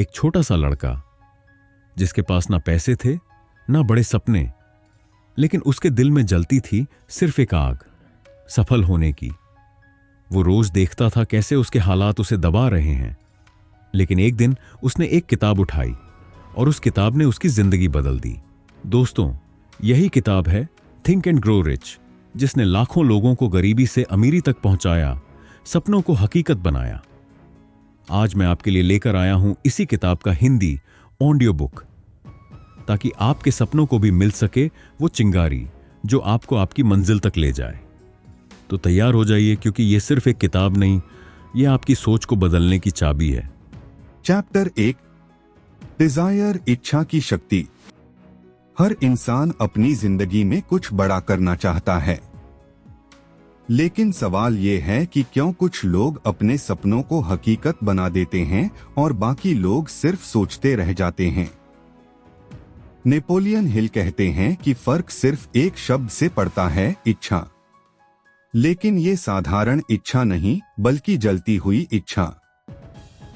एक छोटा सा लड़का जिसके पास ना पैसे थे ना बड़े सपने, लेकिन उसके दिल में जलती थी सिर्फ एक आग, सफल होने की। वो रोज देखता था कैसे उसके हालात उसे दबा रहे हैं, लेकिन एक दिन उसने एक किताब उठाई और उस किताब ने उसकी जिंदगी बदल दी। दोस्तों, यही किताब है थिंक एंड ग्रो रिच, जिसने लाखों लोगों को गरीबी से अमीरी तक पहुंचाया, सपनों को हकीकत बनाया। आज मैं आपके लिए लेकर आया हूं इसी किताब का हिंदी ऑडियो बुक, ताकि आपके सपनों को भी मिल सके वो चिंगारी जो आपको आपकी मंजिल तक ले जाए। तो तैयार हो जाइए, क्योंकि ये सिर्फ एक किताब नहीं, ये आपकी सोच को बदलने की चाबी है। चैप्टर 1, डिजायर, इच्छा की शक्ति। हर इंसान अपनी जिंदगी में कुछ बड़ा करना चाहता है, लेकिन सवाल ये है कि क्यों कुछ लोग अपने सपनों को हकीकत बना देते हैं और बाकी लोग सिर्फ सोचते रह जाते हैं। नेपोलियन हिल कहते हैं कि फर्क सिर्फ एक शब्द से पड़ता है, इच्छा। लेकिन ये साधारण इच्छा नहीं, बल्कि जलती हुई इच्छा।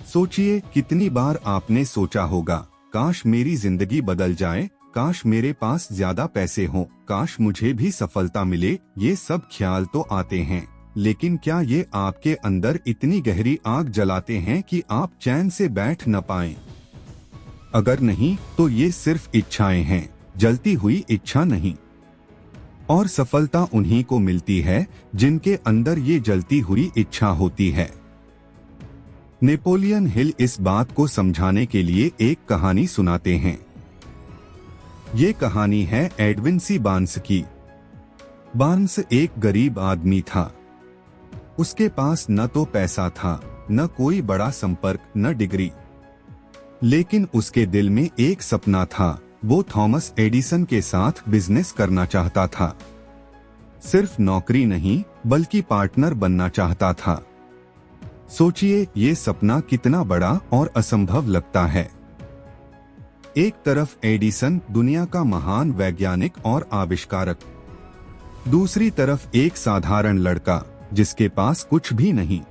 सोचिए, कितनी बार आपने सोचा होगा, काश मेरी जिंदगी बदल जाए, काश मेरे पास ज्यादा पैसे हों, काश मुझे भी सफलता मिले। ये सब ख्याल तो आते हैं, लेकिन क्या ये आपके अंदर इतनी गहरी आग जलाते हैं कि आप चैन से बैठ न पाएं? अगर नहीं, तो ये सिर्फ इच्छाएं हैं, जलती हुई इच्छा नहीं। और सफलता उन्हीं को मिलती है जिनके अंदर ये जलती हुई इच्छा होती है। नेपोलियन हिल इस बात को समझाने के लिए एक कहानी सुनाते हैं। ये कहानी है एडविन सी बार्न्स की। बार्न्स एक गरीब आदमी था। उसके पास न तो पैसा था, न कोई बड़ा संपर्क, न डिग्री। लेकिन उसके दिल में एक सपना था। वो थॉमस एडिसन के साथ बिजनेस करना चाहता था। सिर्फ नौकरी नहीं, बल्कि पार्टनर बनना चाहता था। सोचिए, ये सपना कितना बड़ा और असंभव लगता है। एक तरफ एडिसन, दुनिया का महान वैज्ञानिक और आविष्कारक, दूसरी तरफ एक साधारण लड़का जिसके पास कुछ भी नहीं।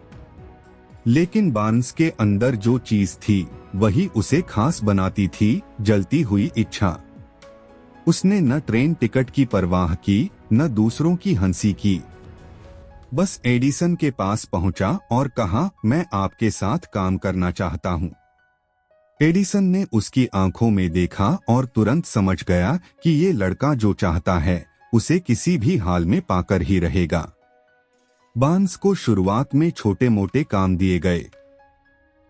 लेकिन बार्न्स के अंदर जो चीज थी, वही उसे खास बनाती थी, जलती हुई इच्छा। उसने न ट्रेन टिकट की परवाह की, न दूसरों की हंसी की। बस एडिसन के पास पहुंचा और कहा, मैं आपके साथ काम करना चाहता हूं। एडिसन ने उसकी आंखों में देखा और तुरंत समझ गया कि ये लड़का जो चाहता है, उसे किसी भी हाल में पाकर ही रहेगा। बार्न्स को शुरुआत में छोटे मोटे काम दिए गए,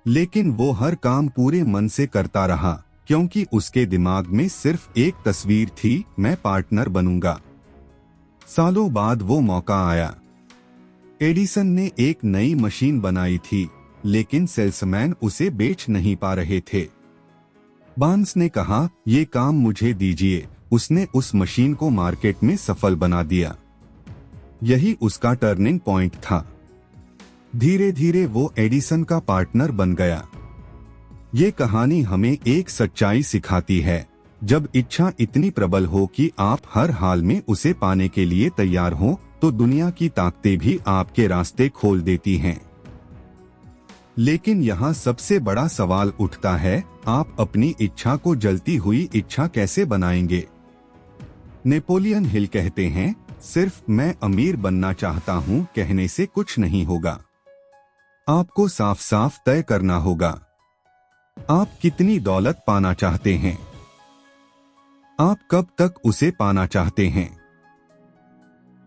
लेकिन वो हर काम पूरे मन से करता रहा, क्योंकि उसके दिमाग में सिर्फ एक तस्वीर थी, मैं पार्टनर बनूंगा। सालों बाद वो मौका आया। एडिसन ने एक नई मशीन बनाई थी, लेकिन सेल्समैन उसे बेच नहीं पा रहे थे। बार्न्स ने कहा, ये काम मुझे दीजिए। उसने उस मशीन को मार्केट में सफल बना दिया। यही उसका टर्निंग पॉइंट था। धीरे धीरे वो एडिसन का पार्टनर बन गया। ये कहानी हमें एक सच्चाई सिखाती है, जब इच्छा इतनी प्रबल हो कि आप हर हाल में उसे पाने के लिए तैयार हो, तो दुनिया की ताकतें भी आपके रास्ते खोल देती हैं। लेकिन यहाँ सबसे बड़ा सवाल उठता है, आप अपनी इच्छा को जलती हुई इच्छा कैसे बनाएंगे? नेपोलियन हिल कहते हैं, सिर्फ मैं अमीर बनना चाहता हूँ कहने से कुछ नहीं होगा। आपको साफ साफ तय करना होगा, आप कितनी दौलत पाना चाहते हैं, आप कब तक उसे पाना चाहते हैं,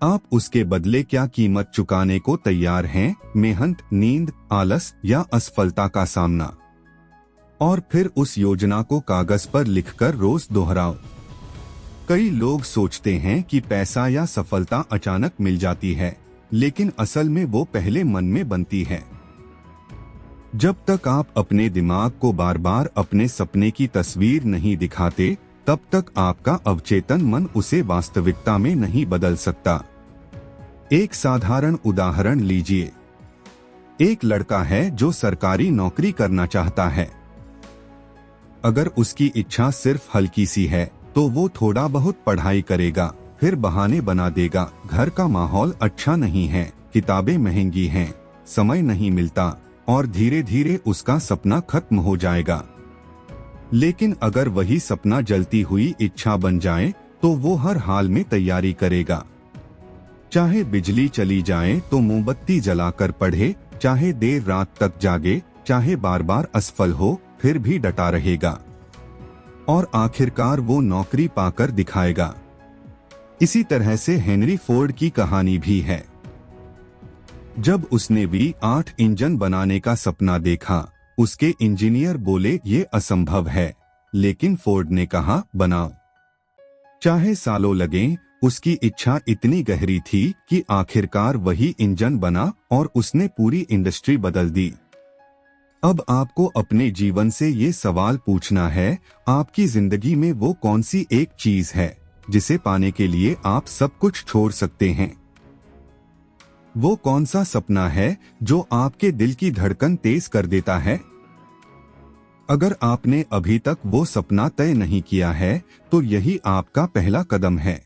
आप उसके बदले क्या कीमत चुकाने को तैयार हैं, मेहनत, नींद, आलस या असफलता का सामना। और फिर उस योजना को कागज पर लिखकर रोज दोहराओ। कई लोग सोचते हैं कि पैसा या सफलता अचानक मिल जाती है, लेकिन असल में वो पहले मन में बनती है। जब तक आप अपने दिमाग को बार बार अपने सपने की तस्वीर नहीं दिखाते, तब तक आपका अवचेतन मन उसे वास्तविकता में नहीं बदल सकता। एक साधारण उदाहरण लीजिए। एक लड़का है जो सरकारी नौकरी करना चाहता है। अगर उसकी इच्छा सिर्फ हल्की सी है, तो वो थोड़ा बहुत पढ़ाई करेगा, फिर बहाने बना देगा, घर का माहौल अच्छा नहीं है, किताबें महंगी हैं, समय नहीं मिलता, और धीरे धीरे उसका सपना खत्म हो जाएगा। लेकिन अगर वही सपना जलती हुई इच्छा बन जाए तो वो हर हाल में तैयारी करेगा। चाहे बिजली चली जाए तो मोमबत्ती जलाकर पढ़े, चाहे देर रात तक जागे, चाहे बार बार असफल हो, फिर भी डटा रहेगा और आखिरकार वो नौकरी पाकर दिखाएगा। इसी तरह से हेनरी फोर्ड की कहानी भी है। जब उसने V8 इंजन बनाने का सपना देखा, उसके इंजीनियर बोले ये असंभव है, लेकिन फोर्ड ने कहा बनाओ। चाहे सालों लगें, उसकी इच्छा इतनी गहरी थी कि आखिरकार वही इंजन बना और उसने पूरी इंडस्ट्री बदल दी। अब आपको अपने जीवन से ये सवाल पूछना है, आपकी जिंदगी में वो कौन सी एक चीज है जिसे पाने के लिए आप सब कुछ छोड़ सकते हैं? वो कौन सा सपना है जो आपके दिल की धड़कन तेज कर देता है? अगर आपने अभी तक वो सपना तय नहीं किया है तो यही आपका पहला कदम है,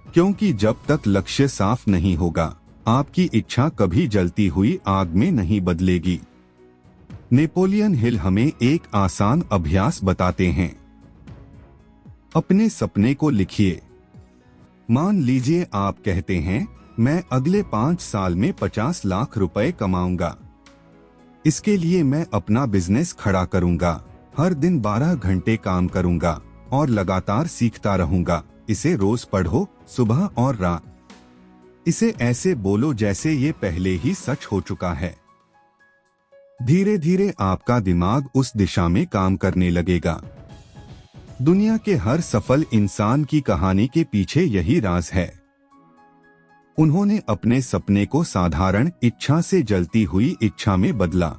क्योंकि जब तक लक्ष्य साफ नहीं होगा, आपकी इच्छा कभी जलती हुई आग में नहीं बदलेगी। नेपोलियन हिल हमें एक आसान अभ्यास बताते हैं। अपने सपने को लिखिए। मान लीजिए आप कहते हैं, मैं अगले 5 साल में 50 लाख रुपए कमाऊंगा। इसके लिए मैं अपना बिजनेस खड़ा करूंगा, हर दिन 12 घंटे काम करूंगा और लगातार सीखता रहूंगा। इसे रोज पढ़ो, सुबह और रात। इसे ऐसे बोलो जैसे ये पहले ही सच हो चुका है। धीरे धीरे आपका दिमाग उस दिशा में काम करने लगेगा। दुनिया के हर सफल इंसान की कहानी के पीछे यही राज है। उन्होंने अपने सपने को साधारण इच्छा से जलती हुई इच्छा में बदला।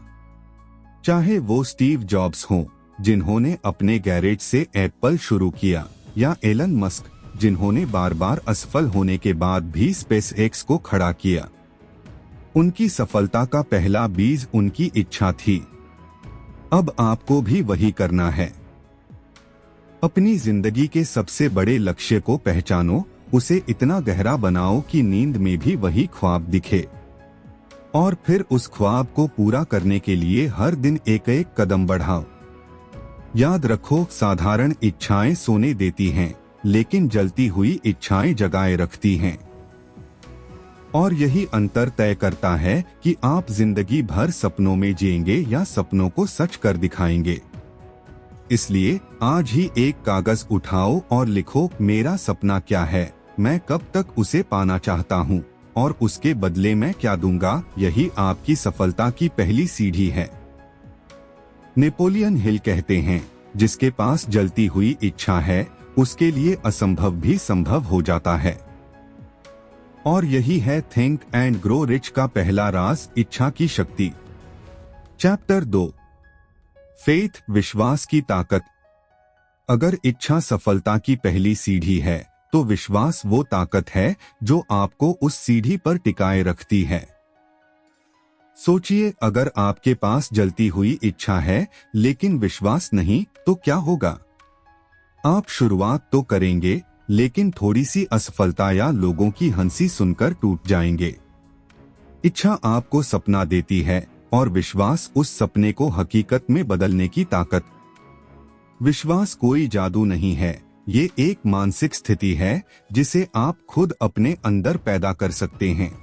चाहे वो स्टीव जॉब्स हों, जिन्होंने अपने गैरेज से एप्पल शुरू किया, या एलन मस्क, जिन्होंने बार बार असफल होने के बाद भी स्पेसएक्स को खड़ा किया। उनकी सफलता का पहला बीज उनकी इच्छा थी। अब आपको भी वही करना है। अपनी जिंदगी के सबसे बड़े लक्ष्य को पहचानो, उसे इतना गहरा बनाओ कि नींद में भी वही ख्वाब दिखे, और फिर उस ख्वाब को पूरा करने के लिए हर दिन एक एक कदम बढ़ाओ। याद रखो, साधारण इच्छाएं सोने देती हैं, लेकिन जलती हुई इच्छाएं जगाए रखती हैं। और यही अंतर तय करता है कि आप जिंदगी भर सपनों में जिएंगे या सपनों को सच कर दिखाएंगे। इसलिए आज ही एक कागज उठाओ और लिखो, मेरा सपना क्या है, मैं कब तक उसे पाना चाहता हूँ और उसके बदले मैं क्या दूंगा। यही आपकी सफलता की पहली सीढ़ी है। नेपोलियन हिल कहते हैं, जिसके पास जलती हुई इच्छा है, उसके लिए असंभव भी संभव हो जाता है। और यही है थिंक एंड ग्रो रिच का पहला राज, इच्छा की शक्ति। चैप्टर 2, फेथ, विश्वास की ताकत। अगर इच्छा सफलता की पहली सीढ़ी है, तो विश्वास वो ताकत है जो आपको उस सीढ़ी पर टिकाए रखती है। सोचिए, अगर आपके पास जलती हुई इच्छा है लेकिन विश्वास नहीं, तो क्या होगा? आप शुरुआत तो करेंगे, लेकिन थोड़ी सी असफलता या लोगों की हंसी सुनकर टूट जाएंगे। इच्छा आपको सपना देती है और विश्वास उस सपने को हकीकत में बदलने की ताकत। विश्वास कोई जादू नहीं है, ये एक मानसिक स्थिति है जिसे आप खुद अपने अंदर पैदा कर सकते हैं।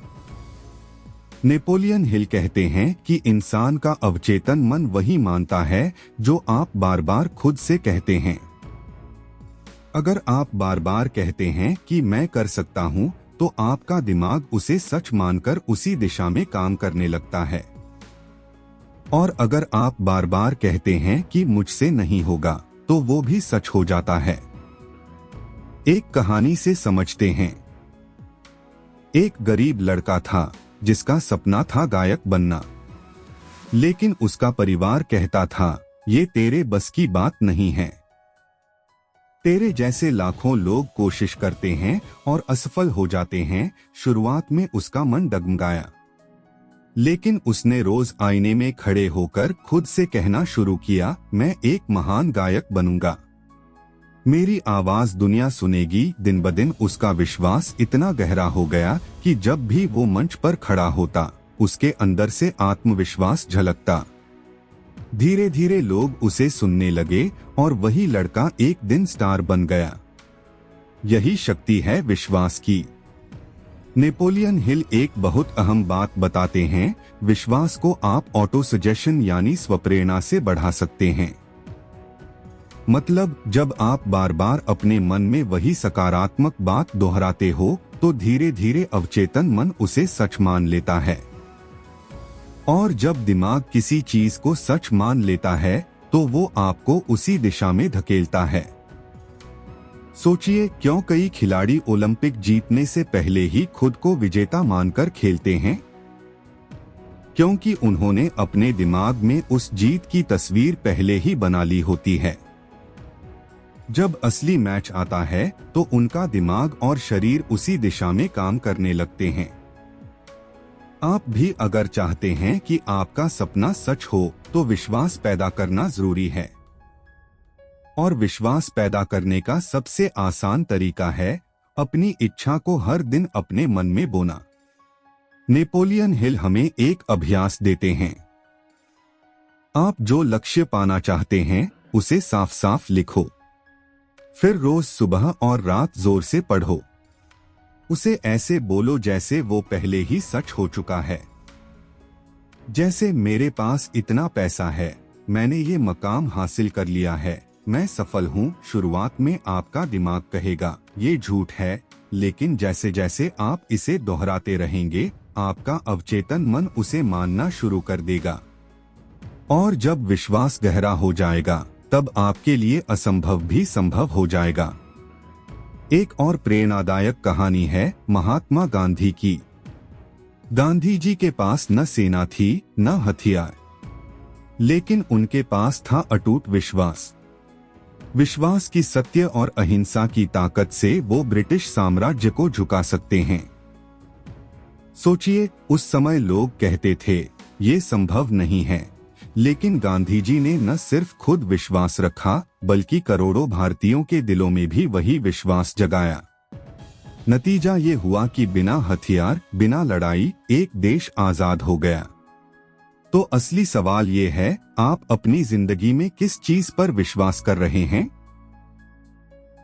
नेपोलियन हिल कहते हैं कि इंसान का अवचेतन मन वही मानता है जो आप बार बार खुद से कहते हैं। अगर आप बार बार कहते हैं कि मैं कर सकता हूं, तो आपका दिमाग उसे सच मानकर उसी दिशा में काम करने लगता है। और अगर आप बार बार कहते हैं कि मुझसे नहीं होगा, तो वो भी सच हो जाता है। एक कहानी से समझते हैं। एक गरीब लड़का था जिसका सपना था गायक बनना, लेकिन उसका परिवार कहता था, ये तेरे बस की बात नहीं है। तेरे जैसे लाखों लोग कोशिश करते हैं और असफल हो जाते हैं। शुरुआत में उसका मन डगमगाया, लेकिन उसने रोज आईने में खड़े होकर खुद से कहना शुरू किया, मैं एक महान गायक बनूंगा, मेरी आवाज दुनिया सुनेगी। दिन ब दिन उसका विश्वास इतना गहरा हो गया कि जब भी वो मंच पर खड़ा होता, उसके अंदर से आत्मविश्वास झलकता। धीरे धीरे लोग उसे सुनने लगे और वही लड़का एक दिन स्टार बन गया। यही शक्ति है विश्वास की। नेपोलियन हिल एक बहुत अहम बात बताते हैं, विश्वास को आप ऑटो सजेशन यानी स्वप्रेरणा से बढ़ा सकते हैं। मतलब जब आप बार बार अपने मन में वही सकारात्मक बात दोहराते हो तो धीरे धीरे अवचेतन मन उसे सच मान लेता है। और जब दिमाग किसी चीज को सच मान लेता है तो वो आपको उसी दिशा में धकेलता है। सोचिए, क्यों कई खिलाड़ी ओलंपिक जीतने से पहले ही खुद को विजेता मानकर खेलते हैं? क्योंकि उन्होंने अपने दिमाग में उस जीत की तस्वीर पहले ही बना ली होती है। जब असली मैच आता है तो उनका दिमाग और शरीर उसी दिशा में काम करने लगते हैं। आप भी अगर चाहते हैं कि आपका सपना सच हो तो विश्वास पैदा करना जरूरी है। और विश्वास पैदा करने का सबसे आसान तरीका है अपनी इच्छा को हर दिन अपने मन में बोना। नेपोलियन हिल हमें एक अभ्यास देते हैं। आप जो लक्ष्य पाना चाहते हैं उसे साफ साफ लिखो। फिर रोज सुबह और रात जोर से पढ़ो। उसे ऐसे बोलो जैसे वो पहले ही सच हो चुका है। जैसे मेरे पास इतना पैसा है, मैंने ये मकाम हासिल कर लिया है, मैं सफल हूँ। शुरुआत में आपका दिमाग कहेगा ये झूठ है, लेकिन जैसे जैसे आप इसे दोहराते रहेंगे आपका अवचेतन मन उसे मानना शुरू कर देगा। और जब विश्वास गहरा हो जाएगा तब आपके लिए असंभव भी संभव हो जाएगा। एक और प्रेरणादायक कहानी है महात्मा गांधी की। गांधी जी के पास न सेना थी न हथियार, लेकिन उनके पास था अटूट विश्वास। विश्वास की सत्य और अहिंसा की ताकत से वो ब्रिटिश साम्राज्य को झुका सकते हैं। सोचिए, उस समय लोग कहते थे ये संभव नहीं है, लेकिन गांधी जी ने न सिर्फ खुद विश्वास रखा बल्कि करोड़ों भारतीयों के दिलों में भी वही विश्वास जगाया। नतीजा ये हुआ कि बिना हथियार, बिना लड़ाई एक देश आजाद हो गया। तो असली सवाल ये है, आप अपनी जिंदगी में किस चीज पर विश्वास कर रहे हैं?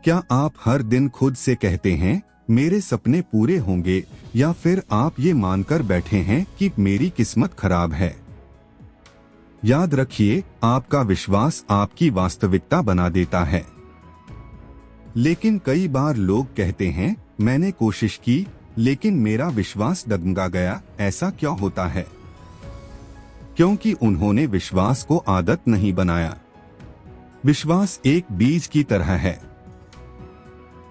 क्या आप हर दिन खुद से कहते हैं मेरे सपने पूरे होंगे, या फिर आप ये मानकर बैठे हैं कि मेरी किस्मत खराब है? याद रखिए, आपका विश्वास आपकी वास्तविकता बना देता है। लेकिन कई बार लोग कहते हैं मैंने कोशिश की लेकिन मेरा विश्वास डगमगा गया। ऐसा क्यों होता है? क्योंकि उन्होंने विश्वास को आदत नहीं बनाया। विश्वास एक बीज की तरह है।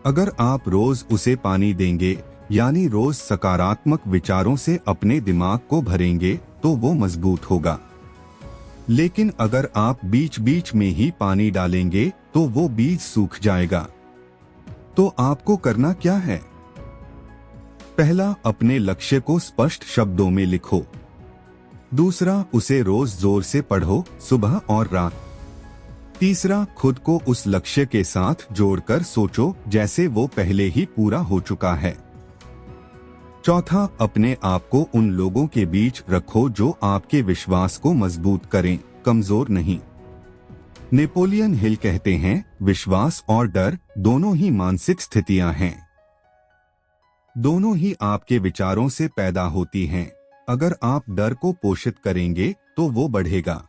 अगर आप रोज उसे पानी देंगे, यानी रोज सकारात्मक विचारों से अपने दिमाग को भरेंगे, तो वो मजबूत होगा। लेकिन अगर आप बीच बीच में ही पानी डालेंगे तो वो बीज सूख जाएगा। तो आपको करना क्या है? पहला, अपने लक्ष्य को स्पष्ट शब्दों में लिखो। दूसरा, उसे रोज जोर से पढ़ो, सुबह और रात। तीसरा, खुद को उस लक्ष्य के साथ जोड़कर सोचो जैसे वो पहले ही पूरा हो चुका है। चौथा, अपने आप को उन लोगों के बीच रखो जो आपके विश्वास को मजबूत करें, कमजोर नहीं। नेपोलियन हिल कहते हैं विश्वास और डर दोनों ही मानसिक स्थितियां हैं। दोनों ही आपके विचारों से पैदा होती हैं। अगर आप डर को पोषित करेंगे तो वो बढ़ेगा।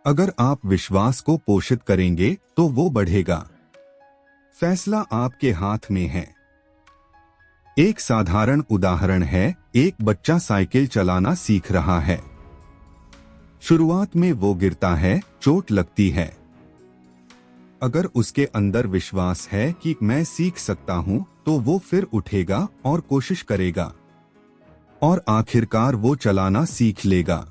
अगर आप विश्वास को पोषित करेंगे तो वो बढ़ेगा। फैसला आपके हाथ में है। एक साधारण उदाहरण है, एक बच्चा साइकिल चलाना सीख रहा है। शुरुआत में वो गिरता है, चोट लगती है। अगर उसके अंदर विश्वास है कि मैं सीख सकता हूँ, तो वो फिर उठेगा और कोशिश करेगा और आखिरकार वो चलाना सीख लेगा।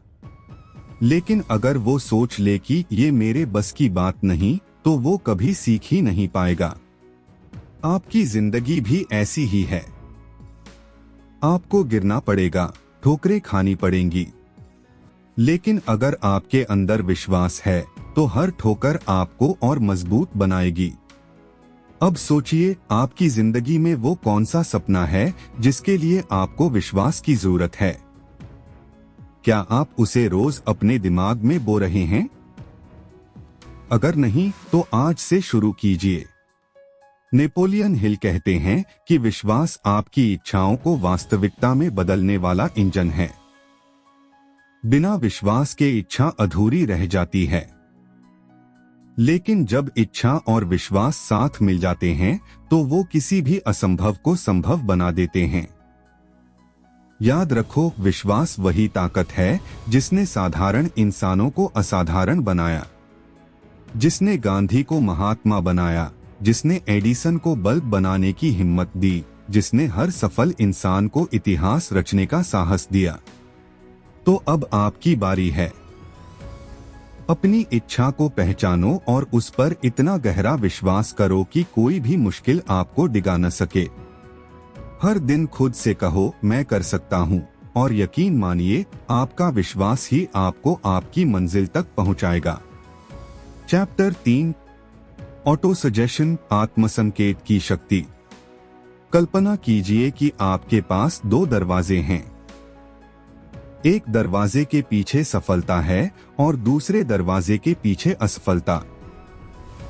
लेकिन अगर वो सोच ले कि ये मेरे बस की बात नहीं, तो वो कभी सीख ही नहीं पाएगा। आपकी जिंदगी भी ऐसी ही है। आपको गिरना पड़ेगा, ठोकरें खानी पड़ेंगी, लेकिन अगर आपके अंदर विश्वास है तो हर ठोकर आपको और मजबूत बनाएगी। अब सोचिए, आपकी जिंदगी में वो कौन सा सपना है जिसके लिए आपको विश्वास की जरूरत है? क्या आप उसे रोज अपने दिमाग में बो रहे हैं? अगर नहीं, तो आज से शुरू कीजिए। नेपोलियन हिल कहते हैं कि विश्वास आपकी इच्छाओं को वास्तविकता में बदलने वाला इंजन है। बिना विश्वास के इच्छा अधूरी रह जाती है, लेकिन जब इच्छा और विश्वास साथ मिल जाते हैं तो वो किसी भी असंभव को संभव बना देते हैं। याद रखो, विश्वास वही ताकत है जिसने साधारण इंसानों को असाधारण बनाया, जिसने गांधी को महात्मा बनाया, जिसने एडिसन को बल्ब बनाने की हिम्मत दी, जिसने हर सफल इंसान को इतिहास रचने का साहस दिया। तो अब आपकी बारी है। अपनी इच्छा को पहचानो और उस पर इतना गहरा विश्वास करो कि कोई भी मुश्किल आपको डिगा न सके। हर दिन खुद से कहो, मैं कर सकता हूँ, और यकीन मानिए, आपका विश्वास ही आपको आपकी मंजिल तक पहुँचाएगा। चैप्टर 3, ऑटो सजेशन, आत्मसंकेत की शक्ति। कल्पना कीजिए कि आपके पास 2 दरवाजे हैं। एक दरवाजे के पीछे सफलता है और दूसरे दरवाजे के पीछे असफलता।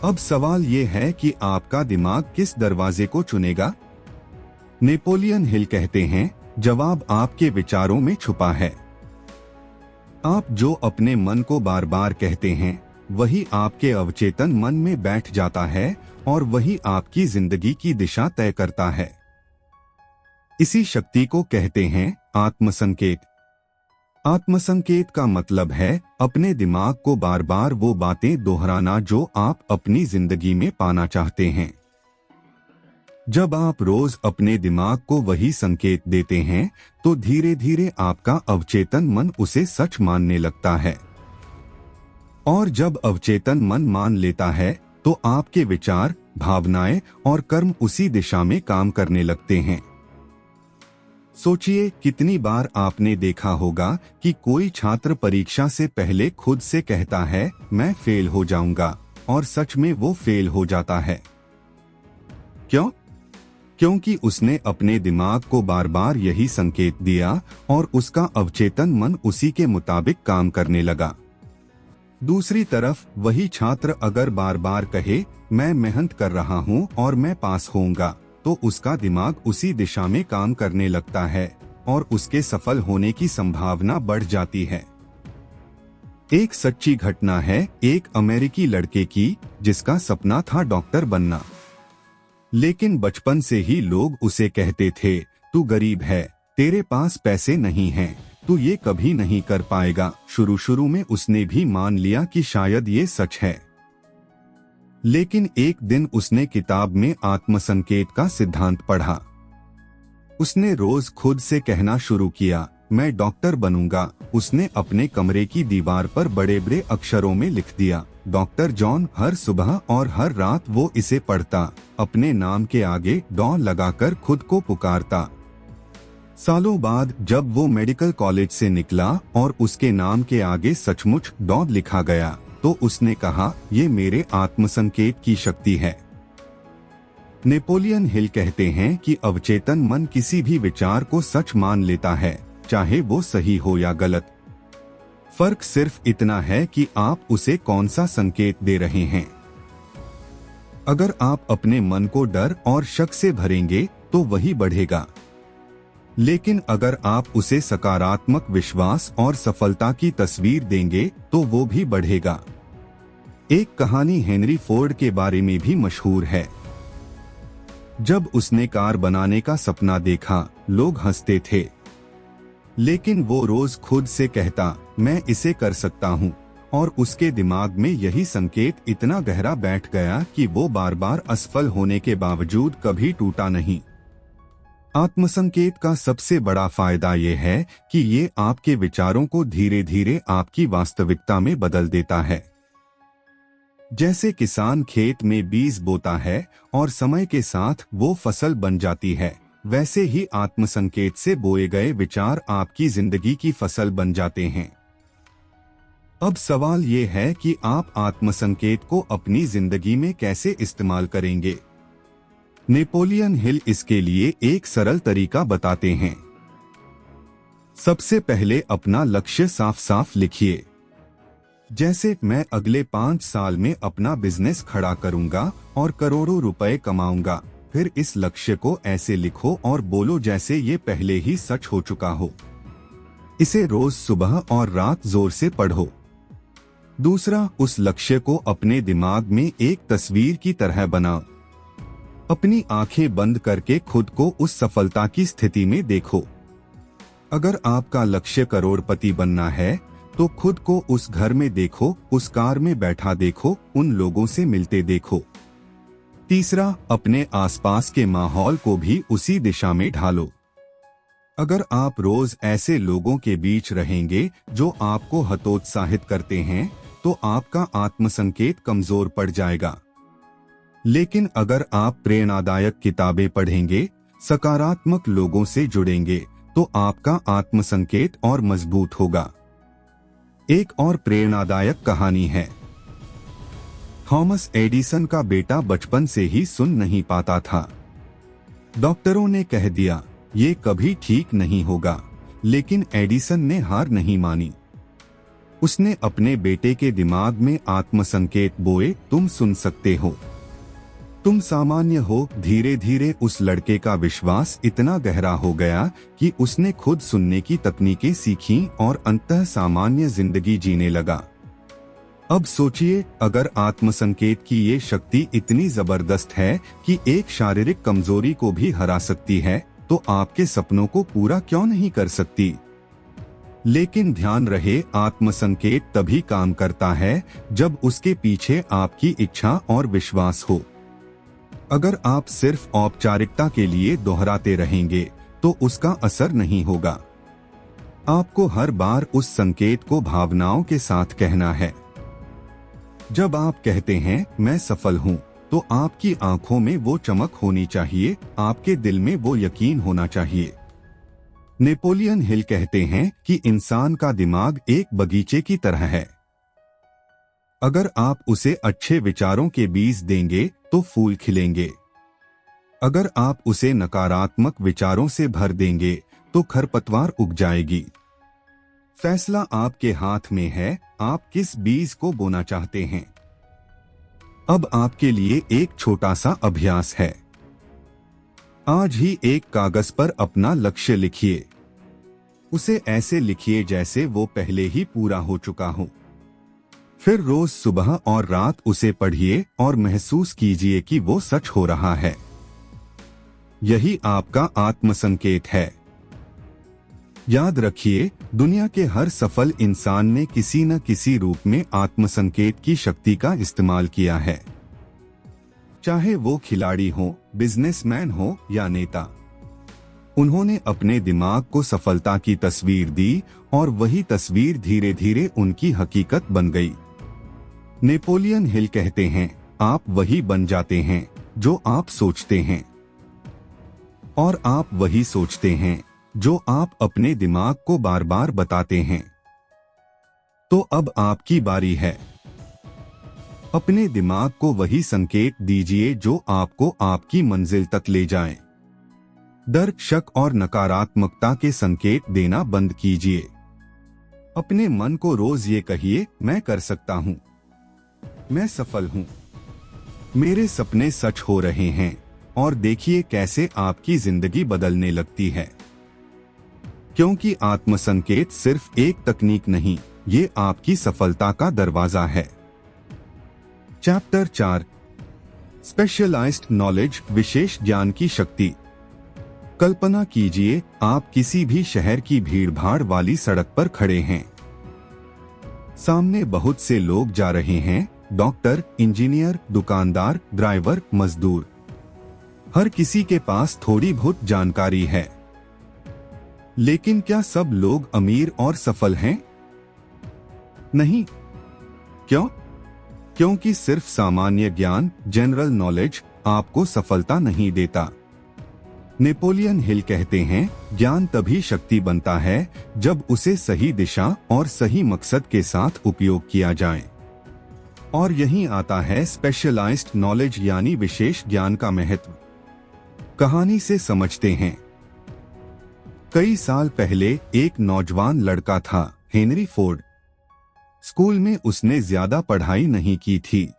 अब सवाल ये है कि आपका दिमाग किस दरवाजे को चुनेगा? नेपोलियन हिल कहते हैं, जवाब आपके विचारों में छुपा है। आप जो अपने मन को बार बार कहते हैं, वही आपके अवचेतन मन में बैठ जाता है और वही आपकी जिंदगी की दिशा तय करता है। इसी शक्ति को कहते हैं आत्मसंकेत। आत्मसंकेत का मतलब है अपने दिमाग को बार बार वो बातें दोहराना जो आप अपनी जिंदगी में पाना चाहते हैं। जब आप रोज अपने दिमाग को वही संकेत देते हैं तो धीरे धीरे आपका अवचेतन मन उसे सच मानने लगता है, और जब अवचेतन मन मान लेता है तो आपके विचार, भावनाएं और कर्म उसी दिशा में काम करने लगते हैं। सोचिए, कितनी बार आपने देखा होगा कि कोई छात्र परीक्षा से पहले खुद से कहता है, मैं फेल हो जाऊंगा, और सच में वो फेल हो जाता है। क्यों? क्योंकि उसने अपने दिमाग को बार बार यही संकेत दिया और उसका अवचेतन मन उसी के मुताबिक काम करने लगा। दूसरी तरफ वही छात्र अगर बार बार कहे, मैं मेहनत कर रहा हूँ और मैं पास होऊंगा, तो उसका दिमाग उसी दिशा में काम करने लगता है और उसके सफल होने की संभावना बढ़ जाती है। एक सच्ची घटना है एक अमेरिकी लड़के की, जिसका सपना था डॉक्टर बनना। लेकिन बचपन से ही लोग उसे कहते थे, तू गरीब है, तेरे पास पैसे नहीं हैं, तू ये कभी नहीं कर पाएगा। शुरू में उसने भी मान लिया कि शायद ये सच है, लेकिन एक दिन उसने किताब में आत्मसंकेत का सिद्धांत पढ़ा। उसने रोज खुद से कहना शुरू किया, मैं डॉक्टर बनूंगा। उसने अपने कमरे की दीवार पर बड़े बड़े अक्षरों में लिख दिया, डॉक्टर जॉन। हर सुबह और हर रात वो इसे पढ़ता, अपने नाम के आगे डॉ लगाकर खुद को पुकारता। सालों बाद जब वो मेडिकल कॉलेज से निकला और उसके नाम के आगे सचमुच डॉ लिखा गया, तो उसने कहा, ये मेरे आत्मसंकेत की शक्ति है। नेपोलियन हिल कहते हैं कि अवचेतन मन किसी भी विचार को सच मान लेता है, चाहे वो सही हो या गलत। फर्क सिर्फ इतना है कि आप उसे कौन सा संकेत दे रहे हैं। अगर आप अपने मन को डर और शक से भरेंगे तो वही बढ़ेगा, लेकिन अगर आप उसे सकारात्मक विश्वास और सफलता की तस्वीर देंगे तो वो भी बढ़ेगा। एक कहानी हेनरी फोर्ड के बारे में भी मशहूर है। जब उसने कार बनाने का सपना देखा, लोग हंसते थे, लेकिन वो रोज खुद से कहता, मैं इसे कर सकता हूँ, और उसके दिमाग में यही संकेत इतना गहरा बैठ गया कि वो बार बार असफल होने के बावजूद कभी टूटा नहीं। आत्मसंकेत का सबसे बड़ा फायदा ये है कि ये आपके विचारों को धीरे धीरे आपकी वास्तविकता में बदल देता है। जैसे किसान खेत में बीज बोता है और समय के साथ वो फसल बन जाती है, वैसे ही आत्मसंकेत से बोए गए विचार आपकी जिंदगी की फसल बन जाते हैं। अब सवाल ये है कि आप आत्मसंकेत को अपनी जिंदगी में कैसे इस्तेमाल करेंगे। नेपोलियन हिल इसके लिए एक सरल तरीका बताते हैं। सबसे पहले अपना लक्ष्य साफ साफ लिखिए। जैसे मैं अगले 5 साल में अपना बिजनेस खड़ा करूंगा और करोड़ों रुपए कमाऊंगा। फिर इस लक्ष्य को ऐसे लिखो और बोलो जैसे ये पहले ही सच हो चुका हो। इसे रोज सुबह और रात जोर से पढ़ो। दूसरा, उस लक्ष्य को अपने दिमाग में एक तस्वीर की तरह बनाओ। अपनी आंखें बंद करके खुद को उस सफलता की स्थिति में देखो। अगर आपका लक्ष्य करोड़पति बनना है तो खुद को उस घर में देखो, उस कार में बैठा देखो, उन लोगों से मिलते देखो। तीसरा, अपने आसपास के माहौल को भी उसी दिशा में ढालो। अगर आप रोज ऐसे लोगों के बीच रहेंगे जो आपको हतोत्साहित करते हैं तो आपका आत्मसंकेत कमजोर पड़ जाएगा। लेकिन अगर आप प्रेरणादायक किताबें पढ़ेंगे, सकारात्मक लोगों से जुड़ेंगे तो आपका आत्मसंकेत और मजबूत होगा। एक और प्रेरणादायक कहानी है। थॉमस एडिसन का बेटा बचपन से ही सुन नहीं पाता था। डॉक्टरों ने कह दिया ये कभी ठीक नहीं होगा, लेकिन एडिसन ने हार नहीं मानी। उसने अपने बेटे के दिमाग में आत्मसंकेत बोए, तुम सुन सकते हो, तुम सामान्य हो। धीरे धीरे उस लड़के का विश्वास इतना गहरा हो गया कि उसने खुद सुनने की तकनीकें सीखीं और अंततः सामान्य जिंदगी जीने लगा। अब सोचिए, अगर आत्मसंकेत की ये शक्ति इतनी जबरदस्त है कि एक शारीरिक कमजोरी को भी हरा सकती है, तो आपके सपनों को पूरा क्यों नहीं कर सकती? लेकिन ध्यान रहे, आत्मसंकेत तभी काम करता है जब उसके पीछे आपकी इच्छा और विश्वास हो। अगर आप सिर्फ औपचारिकता के लिए दोहराते रहेंगे तो उसका असर नहीं होगा। आपको हर बार उस संकेत को भावनाओं के साथ कहना है। जब आप कहते हैं मैं सफल हूं, तो आपकी आंखों में वो चमक होनी चाहिए, आपके दिल में वो यकीन होना चाहिए। नेपोलियन हिल कहते हैं कि इंसान का दिमाग एक बगीचे की तरह है। अगर आप उसे अच्छे विचारों के बीज देंगे तो फूल खिलेंगे। अगर आप उसे नकारात्मक विचारों से भर देंगे तो खरपतवार उग जाएगी। फैसला आपके हाथ में है, आप किस बीज को बोना चाहते हैं। अब आपके लिए एक छोटा सा अभ्यास है। आज ही एक कागज पर अपना लक्ष्य लिखिए। उसे ऐसे लिखिए जैसे वो पहले ही पूरा हो चुका हो। फिर रोज सुबह और रात उसे पढ़िए और महसूस कीजिए कि वो सच हो रहा है। यही आपका आत्मसंकेत है। याद रखिए, दुनिया के हर सफल इंसान ने किसी न किसी रूप में आत्मसंकेत की शक्ति का इस्तेमाल किया है। चाहे वो खिलाड़ी हो, बिजनेसमैन हो या नेता, उन्होंने अपने दिमाग को सफलता की तस्वीर दी और वही तस्वीर धीरे धीरे उनकी हकीकत बन गई। नेपोलियन हिल कहते हैं, आप वही बन जाते हैं जो आप सोचते हैं, और आप वही सोचते हैं जो आप अपने दिमाग को बार बार बताते हैं। तो अब आपकी बारी है। अपने दिमाग को वही संकेत दीजिए जो आपको आपकी मंजिल तक ले जाए। डर, शक और नकारात्मकता के संकेत देना बंद कीजिए। अपने मन को रोज ये कहिए, मैं कर सकता हूँ, मैं सफल हूँ, मेरे सपने सच हो रहे हैं, और देखिए कैसे आपकी जिंदगी बदलने लगती है। क्योंकि आत्मसंकेत सिर्फ एक तकनीक नहीं, ये आपकी सफलता का दरवाजा है। चैप्टर 4, स्पेशलाइज्ड नॉलेज, विशेष ज्ञान की शक्ति। कल्पना कीजिए, आप किसी भी शहर की भीड़भाड़ वाली सड़क पर खड़े हैं। सामने बहुत से लोग जा रहे हैं, डॉक्टर, इंजीनियर, दुकानदार, ड्राइवर, मजदूर। हर किसी के पास थोड़ी बहुत जानकारी है। लेकिन क्या सब लोग अमीर और सफल हैं? नहीं। क्यों? क्योंकि सिर्फ सामान्य ज्ञान, जनरल नॉलेज, आपको सफलता नहीं देता। नेपोलियन हिल कहते हैं, ज्ञान तभी शक्ति बनता है जब उसे सही दिशा और सही मकसद के साथ उपयोग किया जाए। और यहीं आता है स्पेशलाइज्ड नॉलेज यानी विशेष ज्ञान का महत्व। कहानी से समझते हैं। कई साल पहले एक नौजवान लड़का था, हेनरी फोर्ड। स्कूल में उसने ज्यादा पढ़ाई नहीं की थी।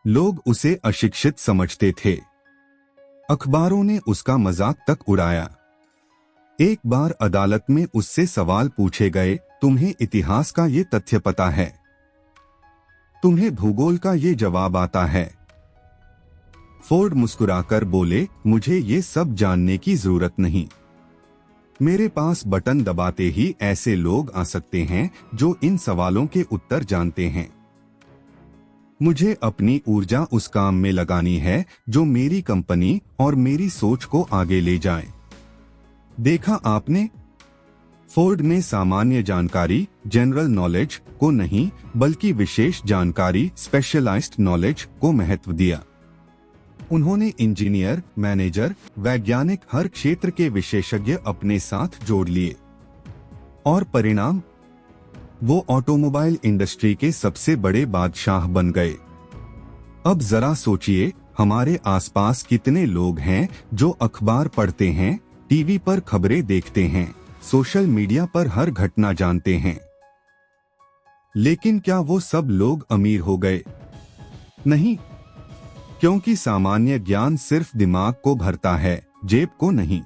लोग उसे अशिक्षित समझते थे। अखबारों ने उसका मजाक तक उड़ाया। एक बार अदालत में उससे सवाल पूछे गए, तुम्हें इतिहास का ये तथ्य पता है? तुम्हें भूगोल का ये जवाब आता है? फोर्ड मुस्कुराकर बोले, मुझे ये सब जानने की जरूरत नहीं। मेरे पास बटन दबाते ही ऐसे लोग आ सकते हैं जो इन सवालों के उत्तर जानते हैं। मुझे अपनी ऊर्जा उस काम में लगानी है जो मेरी कंपनी और मेरी सोच को आगे ले जाए। देखा आपने? फोर्ड ने सामान्य जानकारी, जनरल नॉलेज को नहीं, बल्कि विशेष जानकारी, स्पेशलाइज्ड नॉलेज को महत्व दिया। उन्होंने इंजीनियर, मैनेजर, वैज्ञानिक, हर क्षेत्र के विशेषज्ञ अपने साथ जोड़ लिए। और परिणाम? वो ऑटोमोबाइल इंडस्ट्री के सबसे बड़े बादशाह बन गए। अब जरा सोचिए, हमारे आसपास कितने लोग हैं जो अखबार पढ़ते हैं, टीवी पर खबरें देखते हैं, सोशल मीडिया पर हर घटना जानते हैं। लेकिन क्या वो सब लोग अमीर हो गए? नहीं, क्योंकि सामान्य ज्ञान सिर्फ दिमाग को भरता है, जेब को नहीं।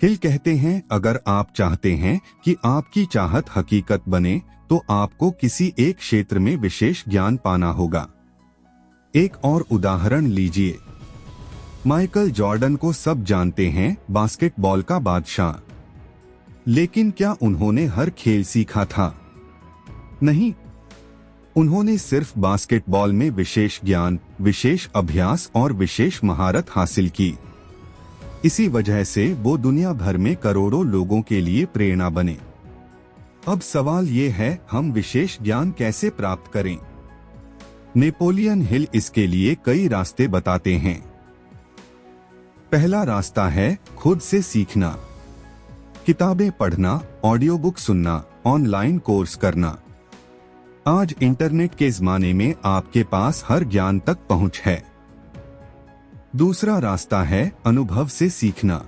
हिल कहते हैं, अगर आप चाहते हैं कि आपकी चाहत हकीकत बने, तो आपको किसी एक क्षेत्र में विशेष ज्ञान पाना होगा। एक और उदाहरण लीजिए। माइकल जॉर्डन को सब जानते हैं, बास्केटबॉल का बादशाह। लेकिन क्या उन्होंने हर खेल सीखा था? नहीं, उन्होंने सिर्फ बास्केटबॉल में विशेष ज्ञान, विशेष अभ्यास और विशेष महारत हासिल की। इसी वजह से वो दुनिया भर में करोड़ों लोगों के लिए प्रेरणा बने। अब सवाल ये है, हम विशेष ज्ञान कैसे प्राप्त करें? नेपोलियन हिल इसके लिए कई रास्ते बताते हैं। पहला रास्ता है खुद से सीखना। किताबें पढ़ना, ऑडियो बुक सुनना, ऑनलाइन कोर्स करना। आज इंटरनेट के जमाने में आपके पास हर ज्ञान तक पहुंच है। दूसरा रास्ता है अनुभव से सीखना।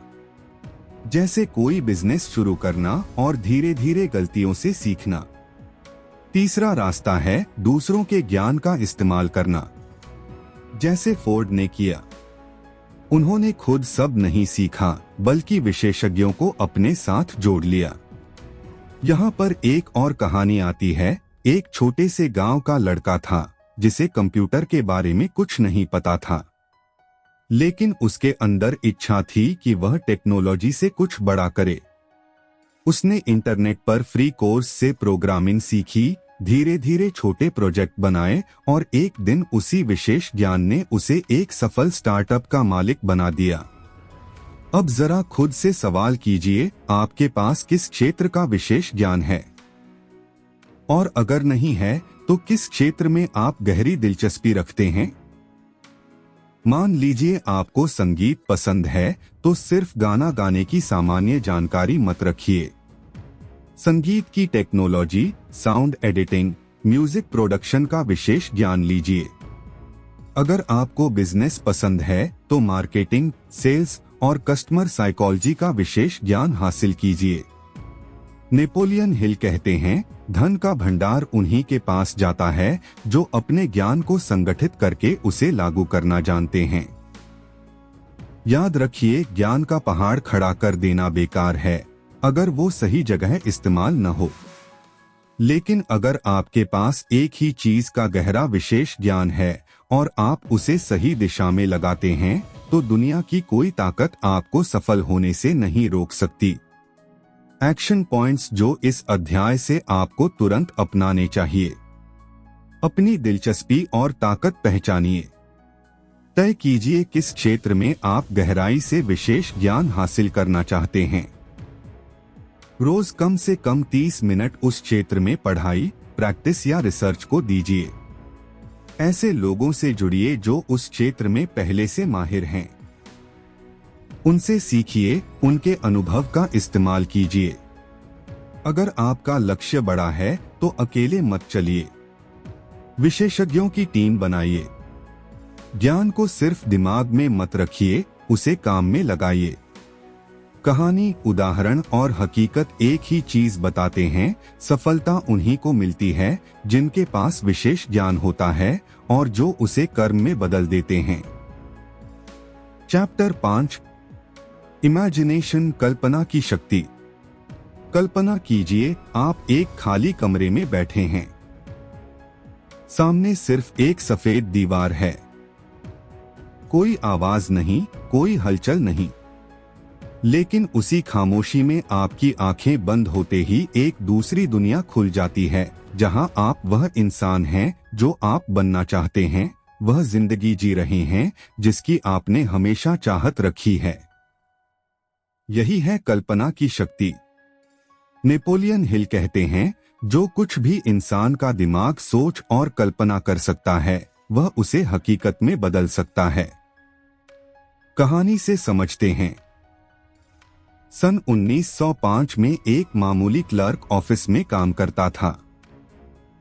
जैसे कोई बिजनेस शुरू करना और धीरे धीरे गलतियों से सीखना। तीसरा रास्ता है दूसरों के ज्ञान का इस्तेमाल करना, जैसे फोर्ड ने किया। उन्होंने खुद सब नहीं सीखा, बल्कि विशेषज्ञों को अपने साथ जोड़ लिया। यहाँ पर एक और कहानी आती है। एक छोटे से गांव का लड़का था जिसे कंप्यूटर के बारे में कुछ नहीं पता था, लेकिन उसके अंदर इच्छा थी कि वह टेक्नोलॉजी से कुछ बड़ा करे। उसने इंटरनेट पर फ्री कोर्स से प्रोग्रामिंग सीखी, धीरे धीरे छोटे प्रोजेक्ट बनाए और एक दिन उसी विशेष ज्ञान ने उसे एक सफल स्टार्टअप का मालिक बना दिया। अब जरा खुद से सवाल कीजिए, आपके पास किस क्षेत्र का विशेष ज्ञान है? और अगर नहीं है, तो किस क्षेत्र में आप गहरी दिलचस्पी रखते हैं? मान लीजिए आपको संगीत पसंद है, तो सिर्फ गाना गाने की सामान्य जानकारी मत रखिए। संगीत की technology, sound editing, music production का विशेष ज्ञान लीजिए। अगर आपको बिजनेस पसंद है, तो मार्केटिंग, सेल्स और कस्टमर साइकोलॉजी का विशेष ज्ञान हासिल कीजिए। नेपोलियन हिल कहते हैं, धन का भंडार उन्हीं के पास जाता है जो अपने ज्ञान को संगठित करके उसे लागू करना जानते हैं। याद रखिए, ज्ञान का पहाड़ खड़ा कर देना बेकार है अगर वो सही जगह इस्तेमाल न हो। लेकिन अगर आपके पास एक ही चीज का गहरा विशेष ज्ञान है और आप उसे सही दिशा में लगाते हैं, तो दुनिया की कोई ताकत आपको सफल होने से नहीं रोक सकती। एक्शन पॉइंट्स जो इस अध्याय से आपको तुरंत अपनाने चाहिए। अपनी दिलचस्पी और ताकत पहचानिए। तय कीजिए किस क्षेत्र में आप गहराई से विशेष ज्ञान हासिल करना चाहते हैं। रोज कम से कम 30 मिनट उस क्षेत्र में पढ़ाई, प्रैक्टिस या रिसर्च को दीजिए। ऐसे लोगों से जुड़िए जो उस क्षेत्र में पहले से माहिर हैं। उनसे सीखिए, उनके अनुभव का इस्तेमाल कीजिए। अगर आपका लक्ष्य बड़ा है, तो अकेले मत चलिए। विशेषज्ञों की टीम बनाइए। ज्ञान को सिर्फ दिमाग में मत रखिए, उसे काम में लगाइए। कहानी, उदाहरण और हकीकत एक ही चीज बताते हैं, सफलता उन्हीं को मिलती है जिनके पास विशेष ज्ञान होता है और जो उसे कर्म में बदल देते हैं। चैप्टर 5, इमेजिनेशन, कल्पना की शक्ति। कल्पना कीजिए आप एक खाली कमरे में बैठे हैं। सामने सिर्फ एक सफेद दीवार है। कोई आवाज नहीं, कोई हलचल नहीं। लेकिन उसी खामोशी में आपकी आंखें बंद होते ही एक दूसरी दुनिया खुल जाती है, जहां आप वह इंसान हैं जो आप बनना चाहते हैं, वह जिंदगी जी रहे हैं जिसकी आपने हमेशा चाहत रखी है। यही है कल्पना की शक्ति। नेपोलियन हिल कहते हैं, जो कुछ भी इंसान का दिमाग सोच और कल्पना कर सकता है, वह उसे हकीकत में बदल सकता है। कहानी से समझते हैं। सन 1905 में एक मामूली क्लर्क ऑफिस में काम करता था।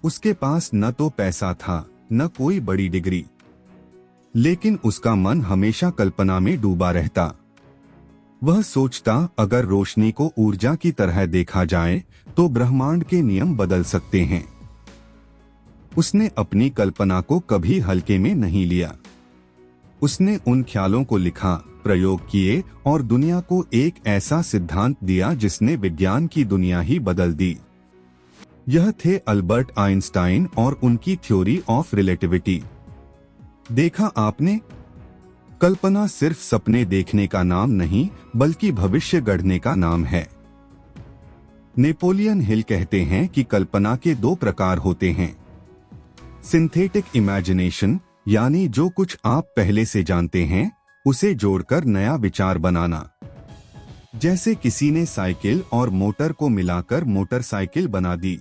उसके पास न तो पैसा था, न कोई बड़ी डिग्री, लेकिन उसका मन हमेशा कल्पना में डूबा रहता। वह सोचता, अगर रोशनी को ऊर्जा की तरह देखा जाए तो ब्रह्मांड के नियम बदल सकते हैं। उसने अपनी कल्पना को कभी हल्के में नहीं लिया। उसने उन ख्यालों को लिखा, प्रयोग किए और दुनिया को एक ऐसा सिद्धांत दिया जिसने विज्ञान की दुनिया ही बदल दी। यह थे अल्बर्ट आइंस्टाइन और उनकी थ्योरी ऑफ रिलेटिविटी। देखा आपने, कल्पना सिर्फ सपने देखने का नाम नहीं, बल्कि भविष्य गढ़ने का नाम है। नेपोलियन हिल कहते हैं कि कल्पना के दो प्रकार होते हैं। सिंथेटिक इमेजिनेशन, यानी जो कुछ आप पहले से जानते हैं उसे जोड़कर नया विचार बनाना। जैसे किसी ने साइकिल और मोटर को मिलाकर मोटरसाइकिल बना दी।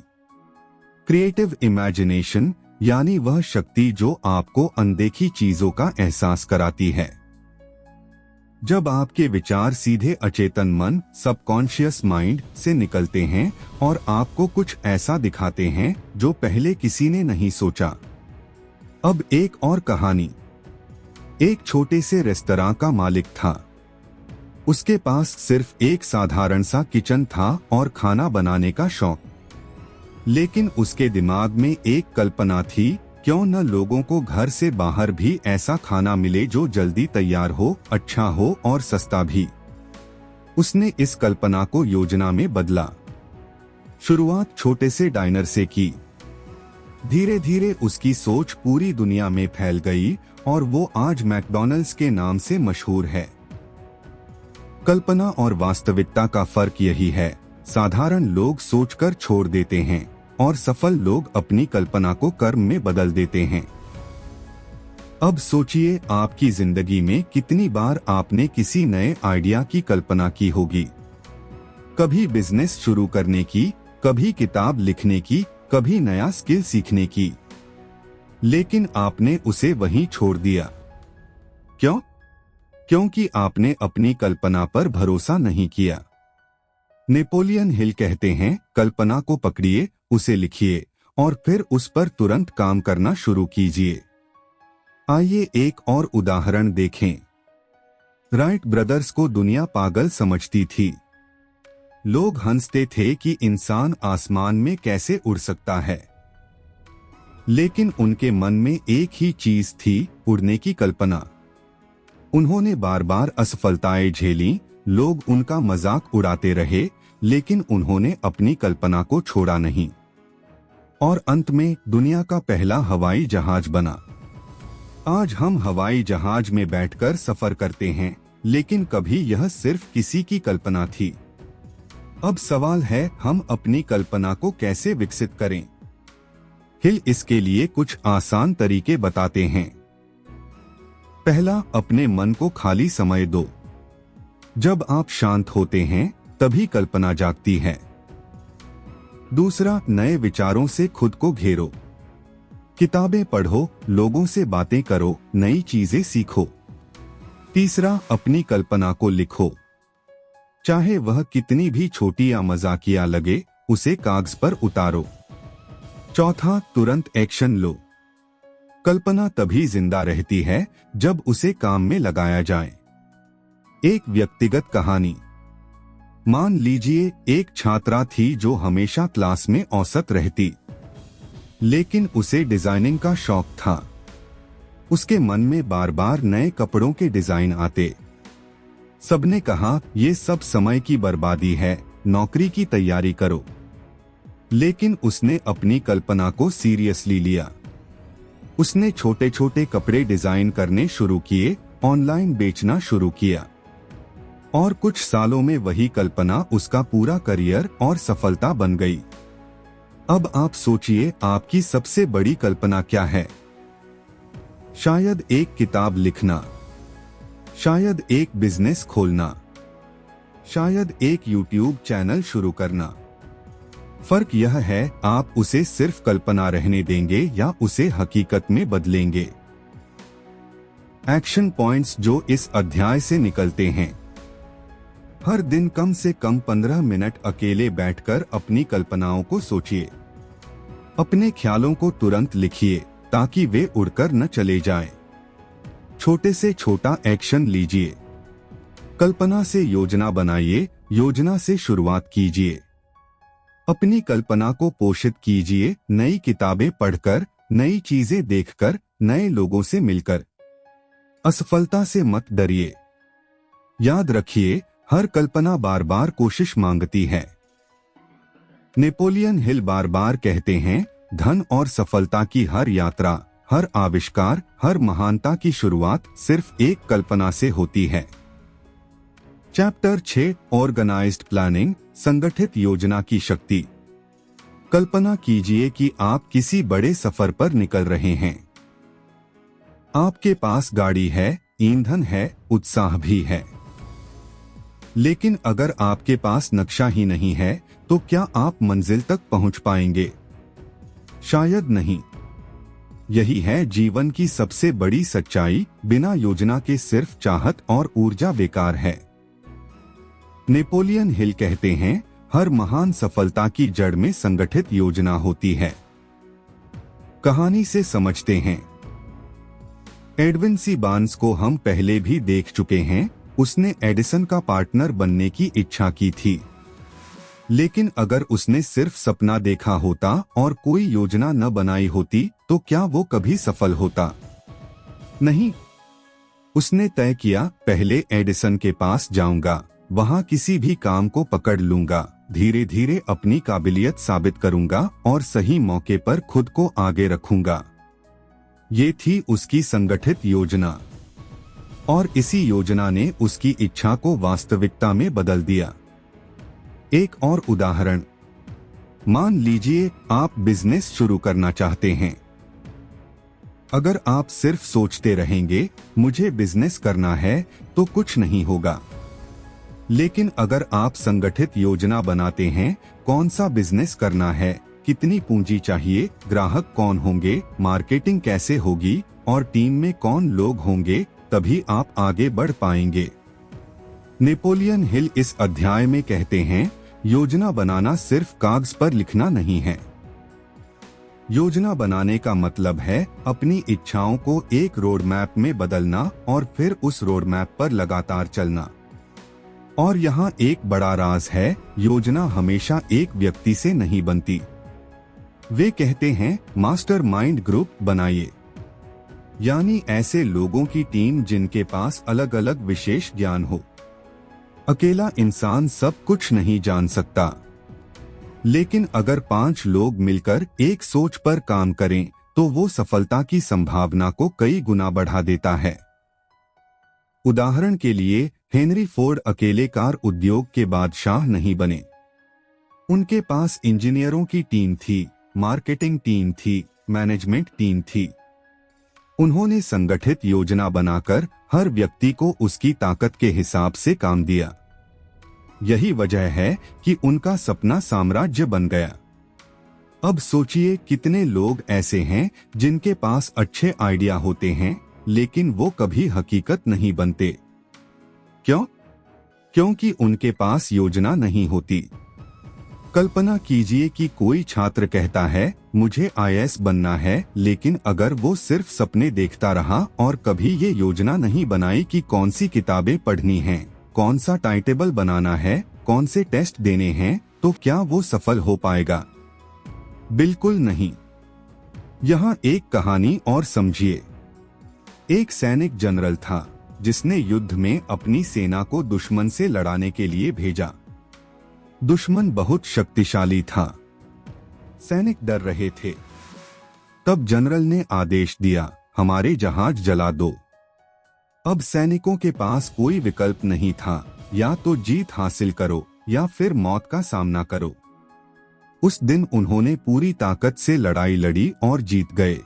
क्रिएटिव इमेजिनेशन, यानी वह शक्ति जो आपको अनदेखी चीजों का एहसास कराती है। जब आपके विचार सीधे अचेतन मन, सबकॉन्शियस माइंड से निकलते हैं और आपको कुछ ऐसा दिखाते हैं जो पहले किसी ने नहीं सोचा। अब एक और कहानी। एक छोटे से रेस्तरां का मालिक था। उसके पास सिर्फ एक साधारण सा किचन था और खाना बनाने का शौक। लेकिन उसके दिमाग में एक कल्पना थी, क्यों न लोगों को घर से बाहर भी ऐसा खाना मिले जो जल्दी तैयार हो, अच्छा हो और सस्ता भी। उसने इस कल्पना को योजना में बदला। शुरुआत छोटे से डाइनर से की। धीरे धीरे उसकी सोच पूरी दुनिया में फैल गई और वो आज मैकडॉनल्ड्स के नाम से मशहूर है। कल्पना और वास्तविकता का फर्क यही है, साधारण लोग सोचकर छोड़ देते हैं और सफल लोग अपनी कल्पना को कर्म में बदल देते हैं। अब सोचिए, आपकी जिंदगी में कितनी बार आपने किसी नए आइडिया की कल्पना की होगी। कभी बिजनेस शुरू करने की, कभी किताब लिखने की, कभी नया स्किल सीखने की, लेकिन आपने उसे वहीं छोड़ दिया। क्यों? क्योंकि आपने अपनी कल्पना पर भरोसा नहीं किया। नेपोलियन हिल कहते हैं, कल्पना को पकड़िए, उसे लिखिए और फिर उस पर तुरंत काम करना शुरू कीजिए। आइए एक और उदाहरण देखें। राइट ब्रदर्स को दुनिया पागल समझती थी। लोग हंसते थे कि इंसान आसमान में कैसे उड़ सकता है, लेकिन उनके मन में एक ही चीज थी, उड़ने की कल्पना। उन्होंने बार बार असफलताएं झेली, लोग उनका मजाक उड़ाते रहे, लेकिन उन्होंने अपनी कल्पना को छोड़ा नहीं और अंत में दुनिया का पहला हवाई जहाज बना। आज हम हवाई जहाज में बैठकर सफर करते हैं, लेकिन कभी यह सिर्फ किसी की कल्पना थी। अब सवाल है, हम अपनी कल्पना को कैसे विकसित करें? हिल इसके लिए कुछ आसान तरीके बताते हैं। पहला, अपने मन को खाली समय दो। जब आप शांत होते हैं तभी कल्पना जागती है। दूसरा, नए विचारों से खुद को घेरो। किताबें पढ़ो, लोगों से बातें करो, नई चीजें सीखो। तीसरा, अपनी कल्पना को लिखो। चाहे वह कितनी भी छोटी या मजाकिया लगे, उसे कागज पर उतारो। चौथा, तुरंत एक्शन लो। कल्पना तभी जिंदा रहती है जब उसे काम में लगाया जाए। एक व्यक्तिगत कहानी। मान लीजिए एक छात्रा थी जो हमेशा क्लास में औसत रहती, लेकिन उसे डिजाइनिंग का शौक था। उसके मन में बार बार नए कपड़ों के डिजाइन आते। सबने कहा ये सब समय की बर्बादी है, नौकरी की तैयारी करो। लेकिन उसने अपनी कल्पना को सीरियसली लिया। उसने छोटे छोटे कपड़े डिजाइन करने शुरू किए, ऑनलाइन बेचना शुरू किया, और कुछ सालों में वही कल्पना उसका पूरा करियर और सफलता बन गई। अब आप सोचिए, आपकी सबसे बड़ी कल्पना क्या है? शायद एक किताब लिखना, शायद एक बिजनेस खोलना, शायद एक YouTube चैनल शुरू करना। फर्क यह है आप उसे सिर्फ कल्पना रहने देंगे या उसे हकीकत में बदलेंगे। एक्शन पॉइंट्स जो इस अध्याय से निकलते हैं। हर दिन कम से कम 15 मिनट अकेले बैठकर अपनी कल्पनाओं को सोचिए। अपने ख्यालों को तुरंत लिखिए ताकि वे उड़कर न चले जाएं। छोटे से छोटा एक्शन लीजिए। कल्पना से योजना बनाइए, योजना से शुरुआत कीजिए। अपनी कल्पना को पोषित कीजिए, नई किताबें पढ़कर, नई चीजें देखकर, नए लोगों से मिलकर। असफलता से मत डरिए। याद रखिए, हर कल्पना बार बार कोशिश मांगती है। नेपोलियन हिल बार बार कहते हैं, धन और सफलता की हर यात्रा, हर आविष्कार, हर महानता की शुरुआत सिर्फ एक कल्पना से होती है। चैप्टर 6 ऑर्गेनाइज्ड प्लानिंग, संगठित योजना की शक्ति। कल्पना कीजिए कि आप किसी बड़े सफर पर निकल रहे हैं। आपके पास गाड़ी है, ईंधन है, उत्साह भी है। लेकिन अगर आपके पास नक्शा ही नहीं है तो क्या आप मंजिल तक पहुंच पाएंगे? शायद नहीं। यही है जीवन की सबसे बड़ी सच्चाई, बिना योजना के सिर्फ चाहत और ऊर्जा बेकार है। नेपोलियन हिल कहते हैं, हर महान सफलता की जड़ में संगठित योजना होती है। कहानी से समझते हैं। एडविन सी बार्न्स को हम पहले भी देख चुके हैं। उसने एडिसन का पार्टनर बनने की इच्छा की थी, लेकिन अगर उसने सिर्फ सपना देखा होता और कोई योजना न बनाई होती तो क्या वो कभी सफल होता? नहीं। उसने तय किया, पहले एडिसन के पास जाऊंगा, वहां किसी भी काम को पकड़ लूंगा, धीरे धीरे अपनी काबिलियत साबित करूंगा और सही मौके पर खुद को आगे रखूंगा। ये थी उसकी संगठित योजना, और इसी योजना ने उसकी इच्छा को वास्तविकता में बदल दिया। एक और उदाहरण, मान लीजिए आप बिजनेस शुरू करना चाहते हैं। अगर आप सिर्फ सोचते रहेंगे मुझे बिजनेस करना है तो कुछ नहीं होगा। लेकिन अगर आप संगठित योजना बनाते हैं, कौन सा बिजनेस करना है, कितनी पूंजी चाहिए, ग्राहक कौन होंगे, मार्केटिंग कैसे होगी और टीम में कौन लोग होंगे, तभी आप आगे बढ़ पाएंगे। नेपोलियन हिल इस अध्याय में कहते हैं, योजना बनाना सिर्फ कागज पर लिखना नहीं है। योजना बनाने का मतलब है अपनी इच्छाओं को एक रोड मैप में बदलना और फिर उस रोड मैप पर लगातार चलना। और यहाँ एक बड़ा राज है, योजना हमेशा एक व्यक्ति से नहीं बनती। वे कहते हैं मास्टरमाइंड ग्रुप बनाइए, यानी ऐसे लोगों की टीम जिनके पास अलग अलग विशेष ज्ञान हो। अकेला इंसान सब कुछ नहीं जान सकता, लेकिन अगर 5 लोग मिलकर एक सोच पर काम करें तो वो सफलता की संभावना को कई गुना बढ़ा देता है। उदाहरण के लिए, हेनरी फोर्ड अकेले कार उद्योग के बादशाह नहीं बने। उनके पास इंजीनियरों की टीम थी, मार्केटिंग टीम थी, मैनेजमेंट टीम थी। उन्होंने संगठित योजना बनाकर हर व्यक्ति को उसकी ताकत के हिसाब से काम दिया। यही वजह है कि उनका सपना साम्राज्य बन गया। अब सोचिए कितने लोग ऐसे हैं जिनके पास अच्छे आइडिया होते हैं लेकिन वो कभी हकीकत नहीं बनते। क्यों? क्योंकि उनके पास योजना नहीं होती। कल्पना कीजिए कि कोई छात्र कहता है मुझे IAS बनना है, लेकिन अगर वो सिर्फ सपने देखता रहा और कभी ये योजना नहीं बनाई कि कौन सी किताबें पढ़नी हैं, कौन सा टाइम टेबल बनाना है, कौन से टेस्ट देने हैं तो क्या वो सफल हो पाएगा? बिल्कुल नहीं। यहाँ एक कहानी और समझिए। एक सैनिक जनरल था जिसने युद्ध में अपनी सेना को दुश्मन से लड़ाने के लिए भेजा। दुश्मन बहुत शक्तिशाली था। सैनिक डर रहे थे। तब जनरल ने आदेश दिया, हमारे जहाज जला दो। अब सैनिकों के पास कोई विकल्प नहीं था, या तो जीत हासिल करो या फिर मौत का सामना करो। उस दिन उन्होंने पूरी ताकत से लड़ाई लड़ी और जीत गए।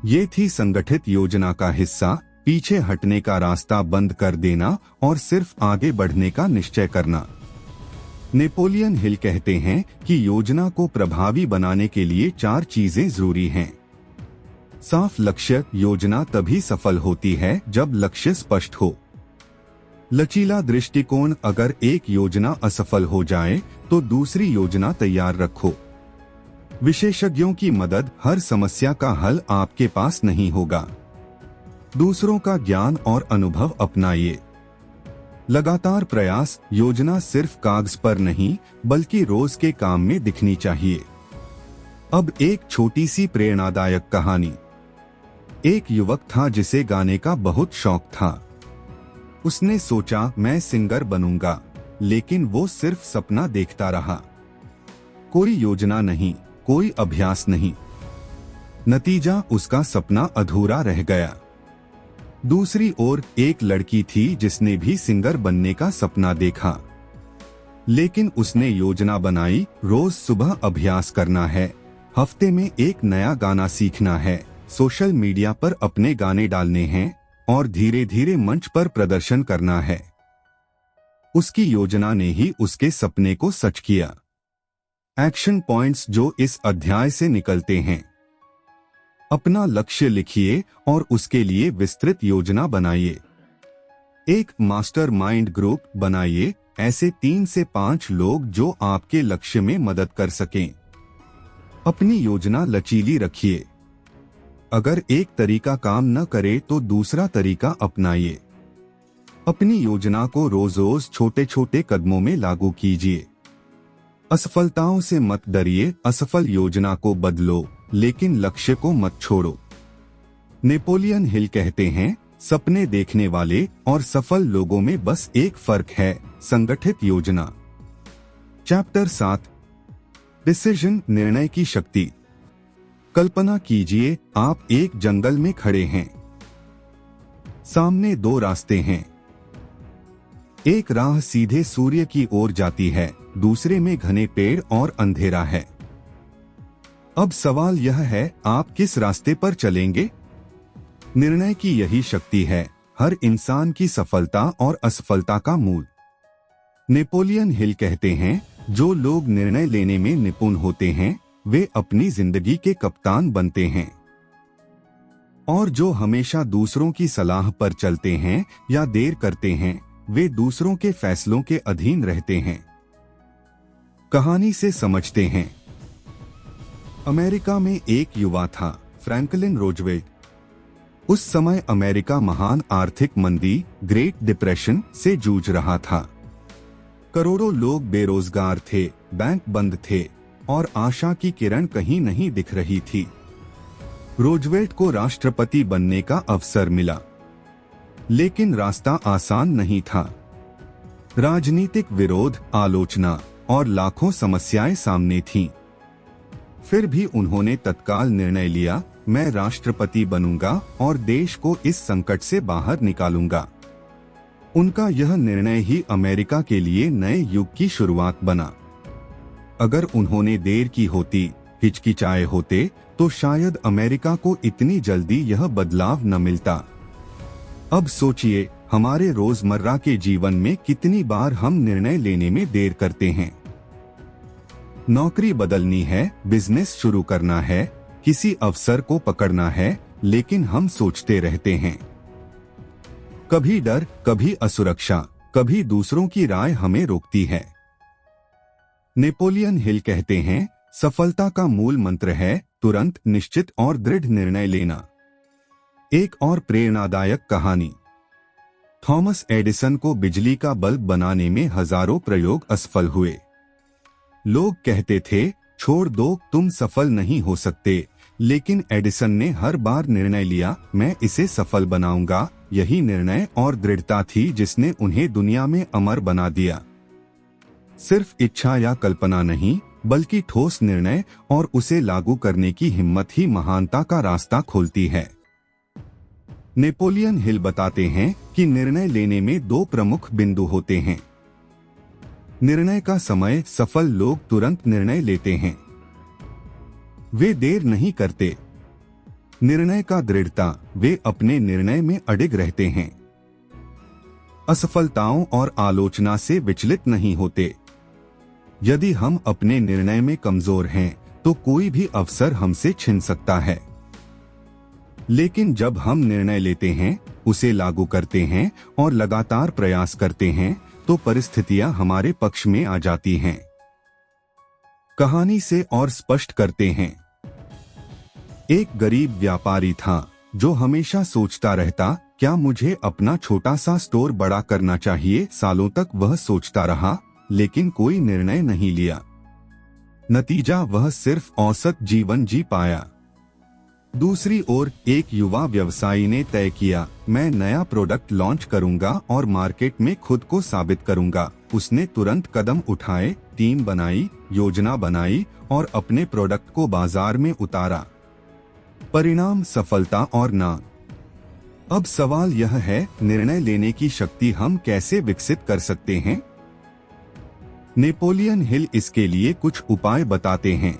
ये थी संगठित योजना का हिस्सा, पीछे हटने का रास्ता बंद कर देना और सिर्फ आगे बढ़ने का निश्चय करना। नेपोलियन हिल कहते हैं कि योजना को प्रभावी बनाने के लिए 4 चीजें जरूरी हैं। साफ लक्ष्य। योजना तभी सफल होती है जब लक्ष्य स्पष्ट हो। लचीला दृष्टिकोण। अगर एक योजना असफल हो जाए तो दूसरी योजना तैयार रखो। विशेषज्ञों की मदद। हर समस्या का हल आपके पास नहीं होगा। दूसरों का ज्ञान और अनुभव अपनाइए। लगातार प्रयास। योजना सिर्फ कागज पर नहीं बल्कि रोज के काम में दिखनी चाहिए। अब एक छोटी सी प्रेरणादायक कहानी। एक युवक था जिसे गाने का बहुत शौक था। उसने सोचा मैं सिंगर बनूंगा, लेकिन वो सिर्फ सपना देखता रहा। कोई योजना नहीं, कोई अभ्यास नहीं। नतीजा, उसका सपना अधूरा रह गया। दूसरी ओर एक लड़की थी जिसने भी सिंगर बनने का सपना देखा, लेकिन उसने योजना बनाई। रोज सुबह अभ्यास करना है, हफ्ते में एक नया गाना सीखना है, सोशल मीडिया पर अपने गाने डालने हैं और धीरे धीरे मंच पर प्रदर्शन करना है। उसकी योजना ने ही उसके सपने को सच किया। एक्शन पॉइंट्स जो इस अध्याय से निकलते हैं। अपना लक्ष्य लिखिए और उसके लिए विस्तृत योजना बनाइए। एक मास्टरमाइंड ग्रुप बनाइए, ऐसे 3 से 5 लोग जो आपके लक्ष्य में मदद कर सकें। अपनी योजना लचीली रखिए। अगर एक तरीका काम न करे तो दूसरा तरीका अपनाइए। अपनी योजना को रोज रोज छोटे छोटे कदमों में लागू कीजिए। असफलताओं से मत डरिए, असफल योजना को बदलो, लेकिन लक्ष्य को मत छोड़ो। नेपोलियन हिल कहते हैं, सपने देखने वाले और सफल लोगों में बस एक फर्क है, संगठित योजना। चैप्टर 7, डिसीजन, निर्णय की शक्ति। कल्पना कीजिए आप एक जंगल में खड़े हैं। सामने 2 रास्ते हैं। एक राह सीधे सूर्य की ओर जाती है, दूसरे में घने पेड़ और अंधेरा है। अब सवाल यह है, आप किस रास्ते पर चलेंगे? निर्णय की यही शक्ति है, हर इंसान की सफलता और असफलता का मूल। नेपोलियन हिल कहते हैं, जो लोग निर्णय लेने में निपुण होते हैं वे अपनी जिंदगी के कप्तान बनते हैं, और जो हमेशा दूसरों की सलाह पर चलते हैं या देर करते हैं वे दूसरों के फैसलों के अधीन रहते हैं। कहानी से समझते हैं। अमेरिका में एक युवा था, फ्रैंकलिन रूजवेल्ट। उस समय अमेरिका महान आर्थिक मंदी, ग्रेट डिप्रेशन से जूझ रहा था। करोड़ों लोग बेरोजगार थे, बैंक बंद थे और आशा की किरण कहीं नहीं दिख रही थी। रूजवेल्ट को राष्ट्रपति बनने का अवसर मिला, लेकिन रास्ता आसान नहीं था। राजनीतिक विरोध, आलोचना और लाखों समस्याएं सामने थीं। फिर भी उन्होंने तत्काल निर्णय लिया, मैं राष्ट्रपति बनूंगा और देश को इस संकट से बाहर निकालूंगा। उनका यह निर्णय ही अमेरिका के लिए नए युग की शुरुआत बना। अगर उन्होंने देर की होती, हिचकिचाए होते, तो शायद अमेरिका को इतनी जल्दी यह बदलाव न मिलता। अब सोचिए, हमारे रोजमर्रा के जीवन में कितनी बार हम निर्णय लेने में देर करते हैं। नौकरी बदलनी है, बिजनेस शुरू करना है, किसी अवसर को पकड़ना है, लेकिन हम सोचते रहते हैं। कभी डर, कभी असुरक्षा, कभी दूसरों की राय हमें रोकती है। नेपोलियन हिल कहते हैं, सफलता का मूल मंत्र है तुरंत, निश्चित और दृढ़ निर्णय लेना। एक और प्रेरणादायक कहानी। थॉमस एडिसन को बिजली का बल्ब बनाने में हजारों प्रयोग असफल हुए। लोग कहते थे, छोड़ दो, तुम सफल नहीं हो सकते, लेकिन एडिसन ने हर बार निर्णय लिया, मैं इसे सफल बनाऊंगा। यही निर्णय और दृढ़ता थी जिसने उन्हें दुनिया में अमर बना दिया। सिर्फ इच्छा या कल्पना नहीं, बल्कि ठोस निर्णय और उसे लागू करने की हिम्मत ही महानता का रास्ता खोलती है। नेपोलियन हिल बताते हैं कि निर्णय लेने में दो प्रमुख बिंदु होते हैं। निर्णय का समय, सफल लोग तुरंत निर्णय लेते हैं, वे देर नहीं करते। निर्णय का दृढ़ता, वे अपने निर्णय में अडिग रहते हैं, असफलताओं और आलोचना से विचलित नहीं होते। यदि हम अपने निर्णय में कमजोर हैं, तो कोई भी अवसर हमसे छिन सकता है। लेकिन जब हम निर्णय लेते हैं, उसे लागू करते हैं और लगातार प्रयास करते हैं, तो परिस्थितियां हमारे पक्ष में आ जाती हैं। कहानी से और स्पष्ट करते हैं। एक गरीब व्यापारी था जो हमेशा सोचता रहता, क्या मुझे अपना छोटा सा स्टोर बड़ा करना चाहिए। सालों तक वह सोचता रहा, लेकिन कोई निर्णय नहीं लिया। नतीजा, वह सिर्फ औसत जीवन जी पाया। दूसरी ओर एक युवा व्यवसायी ने तय किया, मैं नया प्रोडक्ट लॉन्च करूंगा और मार्केट में खुद को साबित करूंगा। उसने तुरंत कदम उठाए, टीम बनाई, योजना बनाई और अपने प्रोडक्ट को बाजार में उतारा। परिणाम, सफलता और नाम। अब सवाल यह है, निर्णय लेने की शक्ति हम कैसे विकसित कर सकते हैं? नेपोलियन हिल इसके लिए कुछ उपाय बताते हैं।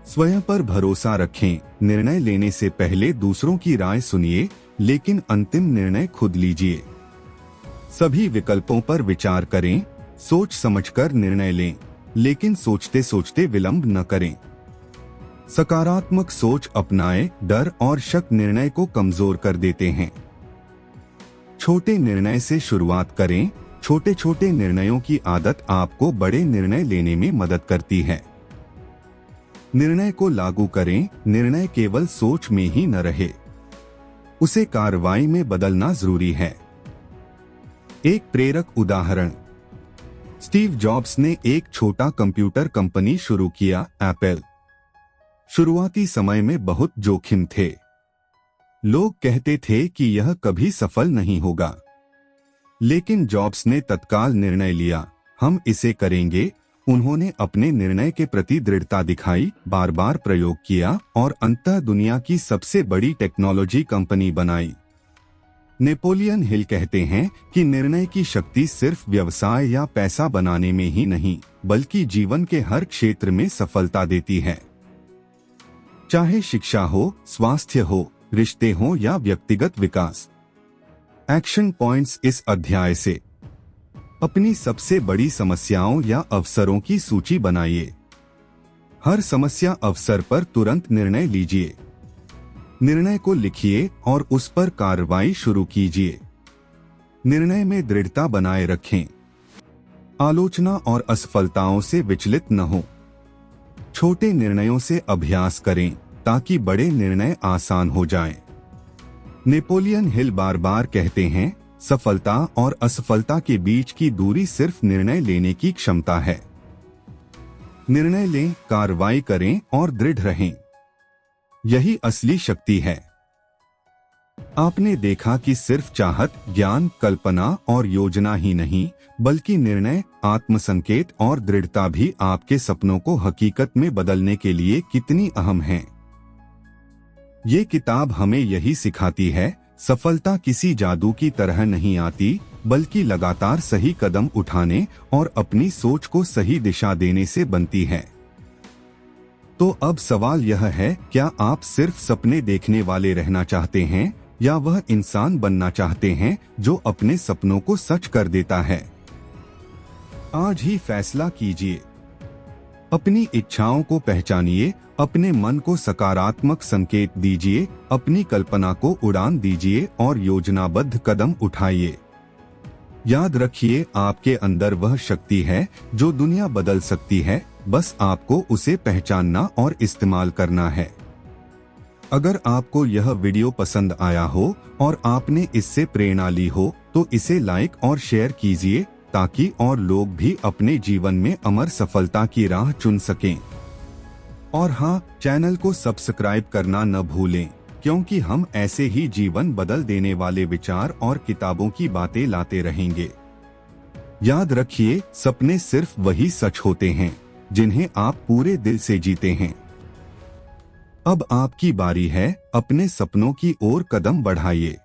स्वयं पर भरोसा रखें, निर्णय लेने से पहले दूसरों की राय सुनिए, लेकिन अंतिम निर्णय खुद लीजिए। सभी विकल्पों पर विचार करें, सोच समझकर निर्णय लें, लेकिन सोचते सोचते विलंब न करें। सकारात्मक सोच अपनाएं, डर और शक निर्णय को कमजोर कर देते हैं। छोटे निर्णय से शुरुआत करें, छोटे छोटे निर्णयों की आदत आपको बड़े निर्णय लेने में मदद करती है। निर्णय को लागू करें, निर्णय केवल सोच में ही न रहे, उसे कार्रवाई में बदलना जरूरी है। एक प्रेरक उदाहरण, स्टीव जॉब्स ने एक छोटा कंप्यूटर कंपनी शुरू किया, एप्पल। शुरुआती समय में बहुत जोखिम थे। लोग कहते थे कि यह कभी सफल नहीं होगा, लेकिन जॉब्स ने तत्काल निर्णय लिया, हम इसे करेंगे। उन्होंने अपने निर्णय के प्रति दृढ़ता दिखाई, बार बार प्रयोग किया और अंततः दुनिया की सबसे बड़ी टेक्नोलॉजी कंपनी बनाई। नेपोलियन हिल कहते हैं कि निर्णय की शक्ति सिर्फ व्यवसाय या पैसा बनाने में ही नहीं, बल्कि जीवन के हर क्षेत्र में सफलता देती है। चाहे शिक्षा हो, स्वास्थ्य हो, रिश्ते हो या व्यक्तिगत विकास। एक्शन पॉइंट्स इस अध्याय से, अपनी सबसे बड़ी समस्याओं या अवसरों की सूची बनाइए। हर समस्या अवसर पर तुरंत निर्णय लीजिए। निर्णय को लिखिए और उस पर कार्रवाई शुरू कीजिए। निर्णय में दृढ़ता बनाए रखें। आलोचना और असफलताओं से विचलित न हो। छोटे निर्णयों से अभ्यास करें ताकि बड़े निर्णय आसान हो जाएं। नेपोलियन हिल बार बार कहते हैं, सफलता और असफलता के बीच की दूरी सिर्फ निर्णय लेने की क्षमता है। निर्णय लें, कार्रवाई करें और दृढ़ रहें। यही असली शक्ति है। आपने देखा कि सिर्फ चाहत, ज्ञान, कल्पना और योजना ही नहीं, बल्कि निर्णय, आत्मसंकेत और दृढ़ता भी आपके सपनों को हकीकत में बदलने के लिए कितनी अहम हैं। ये किताब हमें यही सिखाती है, सफलता किसी जादू की तरह नहीं आती, बल्कि लगातार सही कदम उठाने और अपनी सोच को सही दिशा देने से बनती है। तो अब सवाल यह है, क्या आप सिर्फ सपने देखने वाले रहना चाहते हैं या वह इंसान बनना चाहते हैं जो अपने सपनों को सच कर देता है? आज ही फैसला कीजिए। अपनी इच्छाओं को पहचानिए, अपने मन को सकारात्मक संकेत दीजिए, अपनी कल्पना को उड़ान दीजिए और योजनाबद्ध कदम उठाइए। याद रखिए, आपके अंदर वह शक्ति है जो दुनिया बदल सकती है, बस आपको उसे पहचानना और इस्तेमाल करना है। अगर आपको यह वीडियो पसंद आया हो और आपने इससे प्रेरणा ली हो तो इसे लाइक और शेयर कीजिए ताकि और लोग भी अपने जीवन में अमर सफलता की राह चुन सकें। और हाँ, चैनल को सब्सक्राइब करना न भूलें, क्योंकि हम ऐसे ही जीवन बदल देने वाले विचार और किताबों की बातें लाते रहेंगे। याद रखिए, सपने सिर्फ वही सच होते हैं जिन्हें आप पूरे दिल से जीते हैं। अब आपकी बारी है, अपने सपनों की ओर कदम बढ़ाइए।